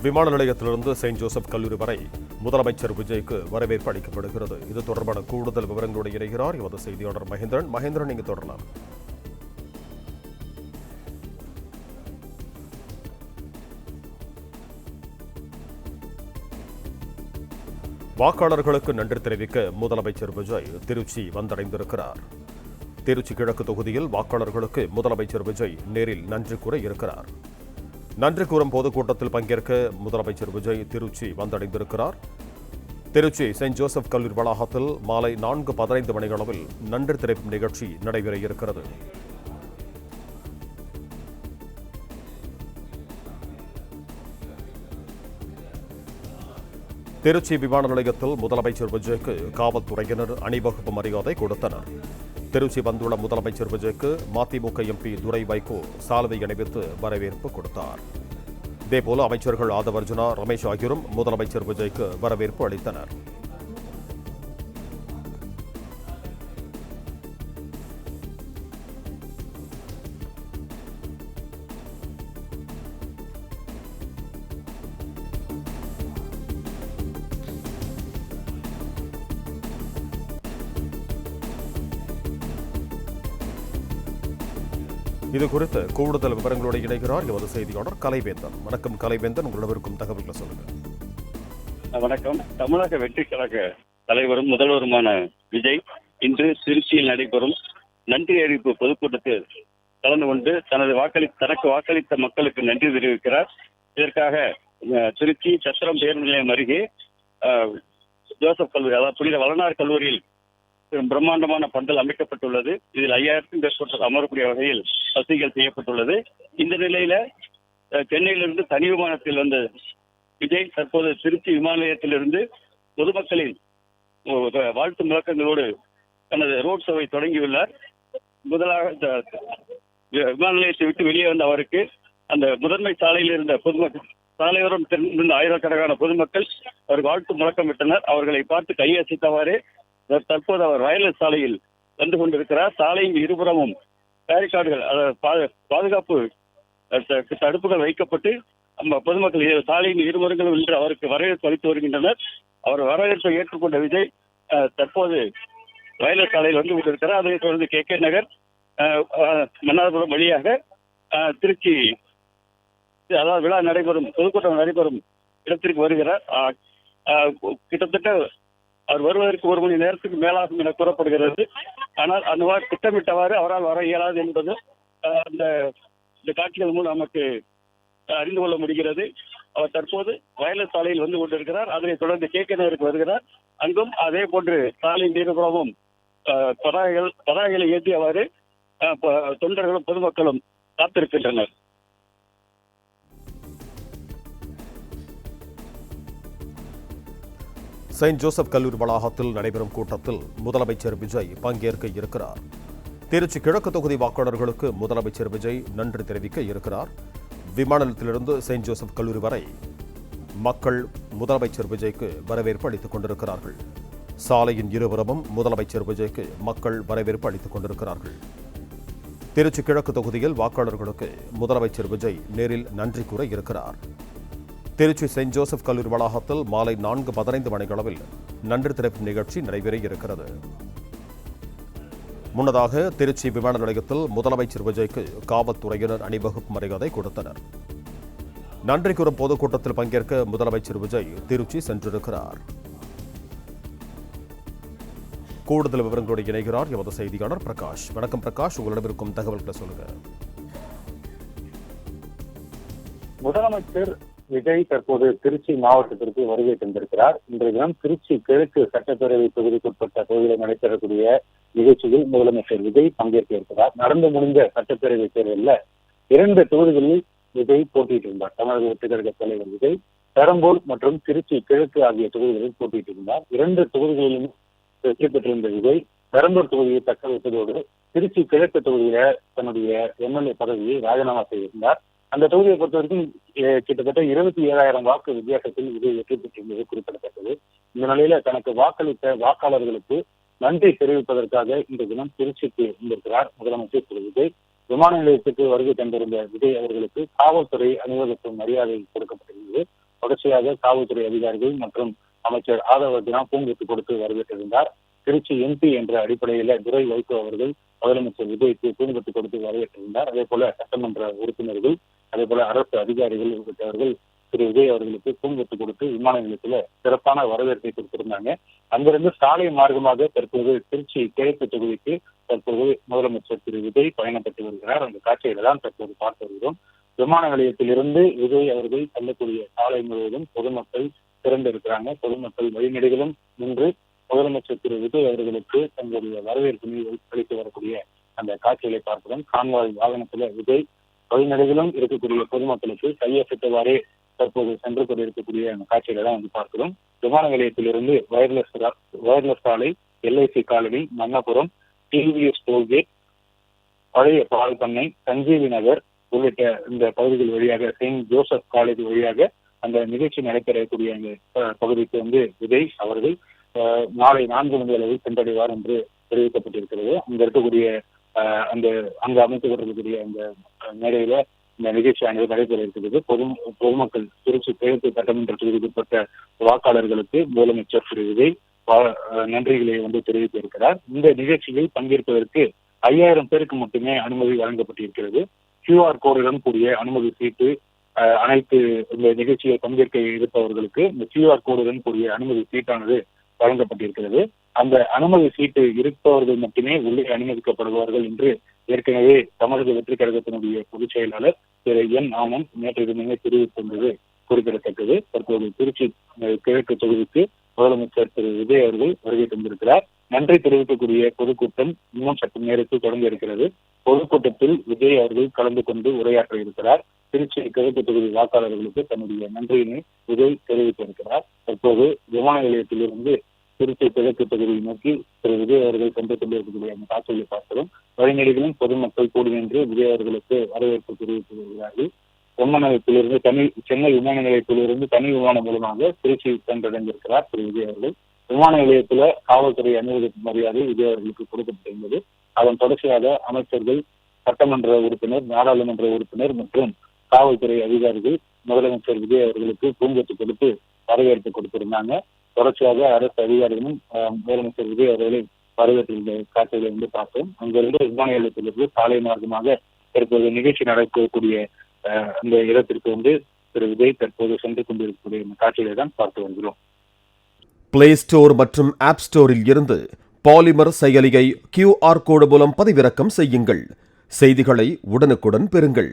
விமான நிலையத்திலிருந்து Saint Joseph கல்லூரி வரை முதலமைச்சர் விஜய்க்கு வரவேற்பு அளிக்கப்படுகிறது. இது தொடர்பான கூடுதல் விவரங்களோடு இணைகிறார் எமது செய்தியாளர் மகேந்திரன். மகேந்திரன், நீங்க தொடரலாம். வாக்காளர்களுக்கு நன்றி தெரிவிக்க முதலமைச்சர் விஜய் திருச்சி வந்தடைந்திருக்கிறார். திருச்சி கிழக்கு தொகுதியில் வாக்காளர்களுக்கு முதலமைச்சர் விஜய் நேரில் நன்றி கூற இருக்கிறார். நன்றி கூறும் பொதுக்கூட்டத்தில் பங்கேற்க முதலமைச்சர் விஜய் திருச்சி வந்தடைந்திருக்கிறார். திருச்சி செயின்ட் ஜோசப் கல்லூரி வளாகத்தில் மாலை 4:15 மணியளவில் நன்றி தெரிவிக்கும் நிகழ்ச்சி நடைபெற இருக்கிறது. திருச்சி விமான நிலையத்தில் முதலமைச்சர் விஜய்க்கு காவல்துறையினர் அணிவகுப்பு மரியாதை கொடுத்தனர். திருச்சி வந்துள்ள முதலமைச்சர் விஜய்க்கு மதிமுக எம்பி துரை வைகோ சால்வை அணிவித்து வரவேற்பு கொடுத்தார். இதேபோல அமைச்சர்கள் ஆதவ் அர்ஜுனா, ரமேஷ் ஆகியோரும் முதலமைச்சர் விஜய்க்கு வரவேற்பு அளித்தனர். இது குறித்து கூடுதல் விவரங்களோடு இணைகிறார் எமது செய்தியாளர் கலைவேந்தன். வணக்கம் கலைவேந்தன், உங்களிடம் தகவல்களை சொல்லுங்க. வணக்கம். தமிழக வெற்றி கழக தலைவரும் முதல்வருமான விஜய் இன்று திருச்சியில் நடைபெறும் நன்றி அறிவிப்பு பொதுக்கூட்டத்தில் கலந்து கொண்டு தனக்கு வாக்களித்த மக்களுக்கு நன்றி தெரிவிக்கிறார். இதற்காக திருச்சி சத்திரம் பேருந்து நிலையம் அருகே ஜோசப் கல்லூரி, அதாவது புனித வளனார் கல்லூரியில் பிரம்மாண்டமான பந்தல் அமைக்கப்பட்டுள்ளது. இதில் 5000க்கும் மேற்பட்ட அமரக்கூடிய வகையில் வசதிகள் செய்யப்பட்டுள்ளது. இந்த நிலையில சென்னையிலிருந்து தனி விமானத்தில் வந்த விஜய் தற்போது திருச்சி விமான நிலையத்திலிருந்து பொதுமக்களின் வாழ்த்து முழக்கங்களோடு தனது ரோட் ஷோவை தொடங்கியுள்ளார். முதலாக விமான நிலையத்தை விட்டு வெளியே வந்த அவருக்கு அந்த முதன்மை சாலையில் இருந்த பொதுமக்கள், சாலையோரம் இருந்த ஆயிரக்கணக்கான பொதுமக்கள் அவர் வாழ்த்து முழக்கம் விட்டனர். அவர்களை பார்த்து கையசைத்தவாறே தற்போது அவர் வயலட் சாலையில் வந்து கொண்டிருக்கிறார். சாலையின் இருபுறமும் பேரிகார்டுகள், பாதுகாப்பு தடுப்புகள் வைக்கப்பட்டு பொதுமக்கள் சாலையின் இருபுறங்களும் இன்று அவருக்கு வரவேற்பு அளித்து வருகின்றனர். அவர் வரவேற்பை ஏற்றுக்கொண்ட விஜய் தற்போது வயலட் சாலையில் வந்து கொண்டிருக்கிறார். அதனை தொடர்ந்து KK நகர், மன்னார்புரம் வழியாக திருச்சி, அதாவது விழா நடைபெறும் பொதுக்கூட்டம் நடைபெறும் இடத்திற்கு வருகிறார். கிட்டத்தட்ட அவர் வருவதற்கு 1 மணி நேரத்துக்கு மேலாகும் என கூறப்படுகிறது. ஆனால் அந்தவாறு திட்டமிட்டவாறு அவரால் வர இயலாது என்பது இந்த காட்சிகள் மூலம் நமக்கு அறிந்து கொள்ள முடிகிறது. அவர் தற்போது வயலட் சாலையில் வந்து கொண்டிருக்கிறார். அதனைத் தொடர்ந்து KK நகருக்கு வருகிறார். அங்கும் அதே போன்று சாலையின் இருபுறமும் பதாகைகளை ஏற்றியவாறு தொண்டர்களும் பொதுமக்களும் காத்திருக்கின்றனர். செயின்ட் ஜோசப் கல்லூரி வளாகத்தில் நடைபெறும் கூட்டத்தில் முதலமைச்சர் விஜய் பங்கேற்க இருக்கிறார். திருச்சி கிழக்கு தொகுதி வாக்காளர்களுக்கு முதலமைச்சர் விஜய் நன்றி தெரிவிக்க இருக்கிறார். விமான நிலையத்திலிருந்து செயின்ட் ஜோசப் கல்லூரி வரை மக்கள் முதலமைச்சர் விஜய்க்கு வரவேற்பு அளித்துக் கொண்டிருக்கிறார்கள். சாலையின் இருபுறமும் முதலமைச்சர் விஜய்க்கு மக்கள் வரவேற்பு அளித்துக் கொண்டிருக்கிறார்கள். திருச்சி கிழக்கு தொகுதியில் வாக்காளர்களுக்கு முதலமைச்சர் விஜய் நேரில் நன்றி கூற இருக்கிறார். திருச்சி செயின்ட் ஜோசப் கல்லூரி வளாகத்தில் மாலை 4:15 மணியளவில் நன்றி தெரிவிக்கும் நிகழ்ச்சி நடைபெற இருக்கிறது. முன்னதாக திருச்சி விமான நிலையத்தில் முதலமைச்சர் விஜய்க்கு காவல்துறையினர் அணிவகுப்பு மரியாதை கொடுத்தனர். நன்றி கூறும் பொதுக்கூட்டத்தில் பங்கேற்க முதலமைச்சர் விஜய் திருச்சி சென்றிருக்கிறார். கூடுதல் விவரங்களோடு இணைகிறார் எமது செய்தியாளர் பிரகாஷ். வணக்கம் பிரகாஷ், உங்களிடம் இருக்கும் தகவல்களை சொல்லுங்க. முதலமைச்சர் விஜய் தற்போது திருச்சி மாவட்டத்திற்கு வருகை தந்திருக்கிறார். இன்றைய தினம் திருச்சி கிழக்கு சட்டப்பேரவை தொகுதிக்குட்பட்ட தொகுதியில் நடைபெறக்கூடிய நிகழ்ச்சியில் முதலமைச்சர் விஜய் பங்கேற்க இருக்கிறார். நடந்து முடிந்த சட்டப்பேரவை தேர்தலில் 2 தொகுதிகளில் விஜய் போட்டியிட்டிருந்தார். தமிழக வெற்றி கழக தலைவர் விஜய் பெரம்பூர் மற்றும் திருச்சி கிழக்கு ஆகிய தொகுதிகளில் போட்டியிட்டிருந்தார். 2 தொகுதிகளிலும் வெற்றி பெற்றிருந்த விஜய் பெரம்பூர் தொகுதியை தக்க வைப்பதோடு திருச்சி கிழக்கு தொகுதியில தன்னுடைய MLA பதவியை ராஜினாமா செய்திருந்தார். அந்த தொகுதியை பொறுத்தவரைக்கும் கிட்டத்தட்ட 27,000 வாக்கு வித்தியாசத்தில் விஜய் வெற்றி பெற்றிருந்தது குறிப்பிடத்தக்கது. இந்த நிலையில தனக்கு வாக்களித்த வாக்காளர்களுக்கு நன்றி தெரிவிப்பதற்காக இந்த தினம் திருச்சிக்கு வந்திருக்கிறார் முதலமைச்சர் திரு விஜய். விமான நிலையத்துக்கு வருகை தந்திருந்த விஜய் அவர்களுக்கு காவல்துறை அணிவகுப்பு மரியாதை கொடுக்கப்பட்டிருந்தது. தொடர்ச்சியாக காவல்துறை அதிகாரிகள் மற்றும் அமைச்சர் ஆதவ் அர்ஜுனா பூங்கொத்து கொடுத்து வரவேற்றிருந்தார். திருச்சி எம்பி என்ற அடிப்படையில துரை வைகோ அவர்கள் முதலமைச்சர் விஜய்க்கு பூங்கொத்து கொடுத்து வரவேற்றிருந்தார். அதே போல சட்டமன்ற உறுப்பினர்கள், அதே போல அரசு அதிகாரிகள் உள்ளிட்டவர்கள் திரு விஜய் அவர்களுக்கு பூங்கொத்து கொடுத்து விமான நிலையத்துல சிறப்பான வரவேற்பை கொடுத்திருந்தாங்க. அங்கிருந்து சாலை மார்க்கமாக தற்போது திருச்சி கிழக்கு தொகுதிக்கு தற்போது முதலமைச்சர் திரு விஜய் பயணப்பட்டு வருகிறார். அந்த காட்சியில தான் தற்போது பார்த்து வருகிறோம். விமான நிலையத்திலிருந்து விஜய் அவர்கள் செல்லக்கூடிய சாலை முழுவதும் பொதுமக்கள் திரண்டிருக்கிறாங்க. பொதுமக்கள் வழிநெடுகளும் நின்று முதலமைச்சர் திரு விஜய் அவர்களுக்கு தங்களுடைய வரவேற்பினை அளித்து வரக்கூடிய அந்த காட்சிகளை பார்க்கிறோம். கான்வாய் வாகனத்துல விஜய் வழிநெடுகளும் இருக்கக்கூடிய பொதுமக்களுக்கு கையசைத்தவாறே தற்போது சென்று கொண்டிருக்கக்கூடிய அந்த காட்சிகளை தான் பார்க்கிறோம். விமான நிலையத்திலிருந்து வயர்லெஸ் சாலை, LIC காலனி, மன்னபுரம், TVS டோல்கேட், பழைய பால் பண்ணை, சஞ்சீவி நகர் உள்ளிட்ட இந்த பகுதிகள் வழியாக செயின்ட் ஜோசப் காலேஜ் வழியாக அந்த நிகழ்ச்சி நடைபெறக்கூடிய அந்த பகுதிக்கு விஜய் அவர்கள் நாளை 4 மணி அளவில் சென்றடைவார் என்று தெரிவிக்கப்பட்டிருக்கிறது. அங்க இருக்கக்கூடிய அங்கு அமைக்கப்பட்டிருக்கக்கூடிய அந்த மேடையில இந்த நிகழ்ச்சியானது நடைபெற இருக்கிறது. பொதுமக்கள் திருச்சி கிழக்கு சட்டமன்ற தொகுதிக்குட்பட்ட வாக்காளர்களுக்கு முதலமைச்சர் திரு விஜய் நன்றிகளை தெரிவித்திருக்கிறார். இந்த நிகழ்ச்சியில் பங்கேற்பதற்கு 5000 பேருக்கு மட்டுமே அனுமதி வழங்கப்பட்டிருக்கிறது. QR கோடுடன் கூடிய அனுமதி சீட்டு அனைத்து இந்த நிகழ்ச்சியை பங்கேற்க இருப்பவர்களுக்கு இந்த QR கோடுடன் கூடிய அனுமதி சீட்டானது வழங்கப்பட்டிருக்கிறது. அந்த அனுமதி சீட்டு இருப்பவர்கள் மட்டுமே உள்ளே அனுமதிக்கப்படுவார்கள் என்று ஏற்கனவே தமிழக வெற்றி கழகத்தினுடைய பொதுச் செயலாளர் திரு N. ஆனந்த் நேற்று தினமே தெரிவித்திருந்தது குறிப்பிடத்தக்கது. தற்போது திருச்சி கிழக்கு தொகுதிக்கு முதலமைச்சர் திரு விஜய் அவர்கள் வருகை தந்திருக்கிறார். நன்றி தெரிவிக்கக்கூடிய பொதுக்கூட்டம் இன்னும் சற்று நேரத்தில் தொடங்க இருக்கிறது. பொதுக்கூட்டத்தில் விஜய் அவர்கள் கலந்து கொண்டு உரையாற்ற இருக்கிறார். திருச்சி கிழக்கு தொகுதி வாக்காளர்களுக்கு தன்னுடைய நன்றியினை விஜய் தெரிவித்திருக்கிறார். தற்போது விமான நிலையத்திலிருந்து திருச்சி கிழக்கு தொகுதியை நோக்கி திரு விஜய் அவர்கள் சென்று கொண்டிருக்கக்கூடிய அந்த காட்சிகளை பார்க்கிறோம். வழிநெடுகளும் பொதுமக்கள் கூடி நின்று விஜய் அவர்களுக்கு வரவேற்பு தெரிவித்து வருகிறார்கள். விமான நிலையத்திலிருந்து சென்னை விமான நிலையத்திலிருந்து தனி விமானம் மூலமாக திருச்சி சென்றடைந்திருக்கிறார் திரு விஜய் அவர்கள். விமான நிலையத்துல காவல்துறை அணிவகுப்பு மரியாதை விஜய் அவர்களுக்கு கொடுக்கப்பட்டிருந்தது. அதன் தொடர்ச்சியாக அமைச்சர்கள், சட்டமன்ற உறுப்பினர், நாடாளுமன்ற உறுப்பினர் மற்றும் காவல்துறை அதிகாரிகள் முதலமைச்சர் விஜய் அவர்களுக்கு பூங்கொத்து கொடுத்து வரவேற்பு கொடுத்திருந்தாங்க. தொடர்ச்சியாக அரசு அதிகாரிகளும் முதலமைச்சர் விஜய் அவர்களை வரவேற்ற காட்சிகளை பார்த்தோம். அங்கிருந்து விமான நிலையத்திலிருந்து சாலை மார்க்கமாக தற்போது நிகழ்ச்சி நடக்கக்கூடிய அந்த இடத்திற்கு திரு விஜய் தற்போது சென்று கொண்டிருக்கக்கூடிய காட்சிகளை தான் பார்த்து வருகிறோம். பிளே ஸ்டோர் மற்றும் ஆப் ஸ்டோரில் இருந்து பாலிமர் செயலியை QR கோடு மூலம் பதிவிறக்கம் செய்யுங்கள். செய்திகளை உடனுக்குடன் பெறுங்கள்.